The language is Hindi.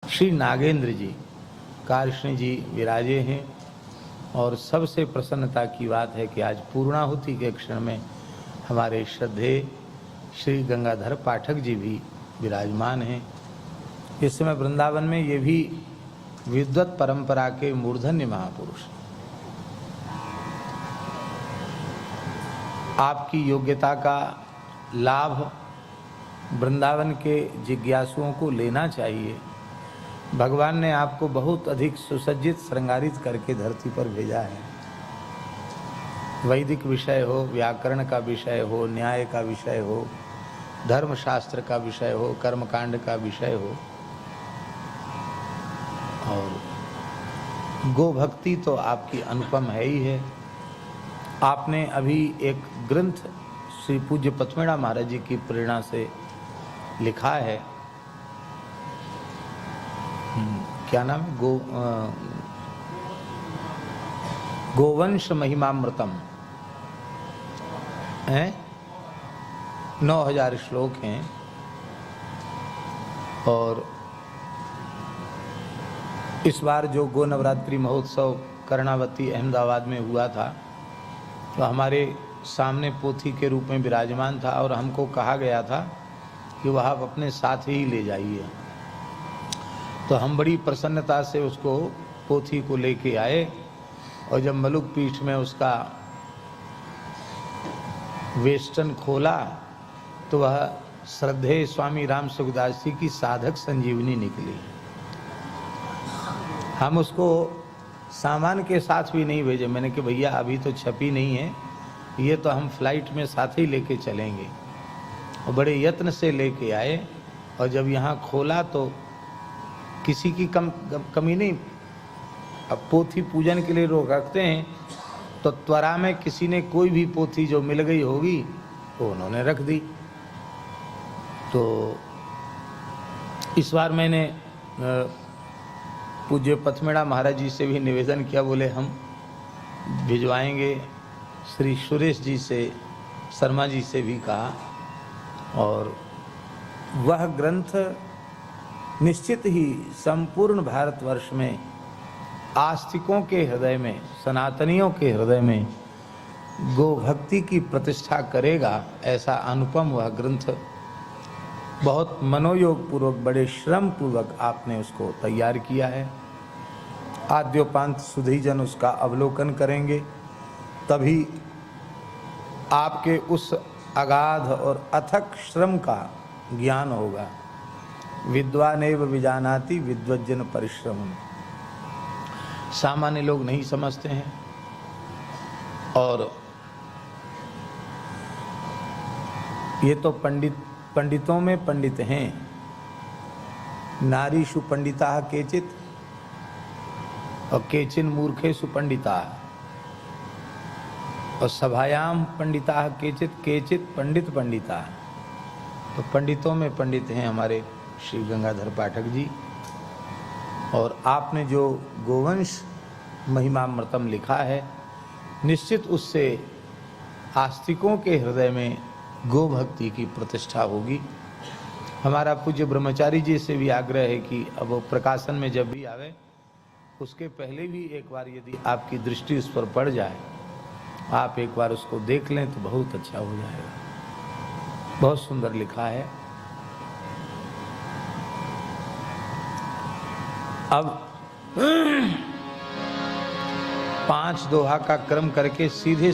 श्री नागेंद्र जी कृष्ण जी विराजे हैं। और सबसे प्रसन्नता की बात है कि आज पूर्णाहुति के क्षण में हमारे श्रद्धेय श्री गंगाधर पाठक जी भी विराजमान हैं। इस समय वृंदावन में ये भी विद्वत परंपरा के मूर्धन्य महापुरुष। आपकी योग्यता का लाभ वृंदावन के जिज्ञासुओं को लेना चाहिए। भगवान ने आपको बहुत अधिक सुसज्जित श्रृंगारित करके धरती पर भेजा है। वैदिक विषय हो, व्याकरण का विषय हो, न्याय का विषय हो, धर्मशास्त्र का विषय हो, कर्मकांड का विषय हो, और गोभक्ति तो आपकी अनुपम है ही है। आपने अभी एक ग्रंथ श्री पूज्य पथमेड़ा महाराज जी की प्रेरणा से लिखा है। क्या नाम है? गोवंश महिमामृतम है। 9000 श्लोक हैं। और इस बार जो गो नवरात्रि महोत्सव कर्णावती अहमदाबाद में हुआ था, तो हमारे सामने पोथी के रूप में विराजमान था और हमको कहा गया था कि वह आप अपने साथ ही ले जाइए। तो हम बड़ी प्रसन्नता से उसको पोथी को लेके आए, और जब मलुक पीठ में उसका वेस्टन खोला तो वह श्रद्धेय स्वामी राम सुखदास जी की साधक संजीवनी निकली। हम उसको सामान के साथ भी नहीं भेजे। मैंने कि भैया अभी तो छपी नहीं है, ये तो हम फ्लाइट में साथ ही लेके चलेंगे। और बड़े यत्न से लेके आए, और जब यहाँ खोला तो किसी की कमी नहीं। अब पोथी पूजन के लिए लोग रखते हैं, तो त्वरा में किसी ने कोई भी पोथी जो मिल गई होगी वो उन्होंने रख दी। तो इस बार मैंने पूज्य पथमेड़ा महाराज जी से भी निवेदन किया, बोले हम भिजवाएंगे। श्री सुरेश जी से, शर्मा जी से भी कहा। और वह ग्रंथ निश्चित ही संपूर्ण भारतवर्ष में आस्तिकों के हृदय में, सनातनियों के हृदय में गो भक्ति की प्रतिष्ठा करेगा। ऐसा अनुपम वह ग्रंथ बहुत मनोयोग पूर्वक, बड़े श्रम पूर्वक आपने उसको तैयार किया है। आद्योपांत सुधीजन उसका अवलोकन करेंगे, तभी आपके उस अगाध और अथक श्रम का ज्ञान होगा। विद्वानेव विजानाति विद्वज्जन परिश्रम। सामान्य लोग नहीं समझते हैं। और ये तो पंडितों में पंडित हैं। नारीषु पंडिताः केचित् और केचिन मूर्खेषु पंडिताः। और सभायाम पंडिताः केचित् केचित् पंडित पंडिताः। तो पंडितों में पंडित हैं हमारे श्री गंगाधर पाठक जी। और आपने जो गोवंश महिमामृतम लिखा है, निश्चित उससे आस्तिकों के हृदय में गो भक्ति की प्रतिष्ठा होगी। हमारा पूज्य ब्रह्मचारी जी से भी आग्रह है कि अब वो प्रकाशन में जब भी आवे, उसके पहले भी एक बार यदि आपकी दृष्टि उस पर पड़ जाए, आप एक बार उसको देख लें तो बहुत अच्छा हो जाएगा। बहुत सुंदर लिखा है। अब 5 दोहा का क्रम करके सीधे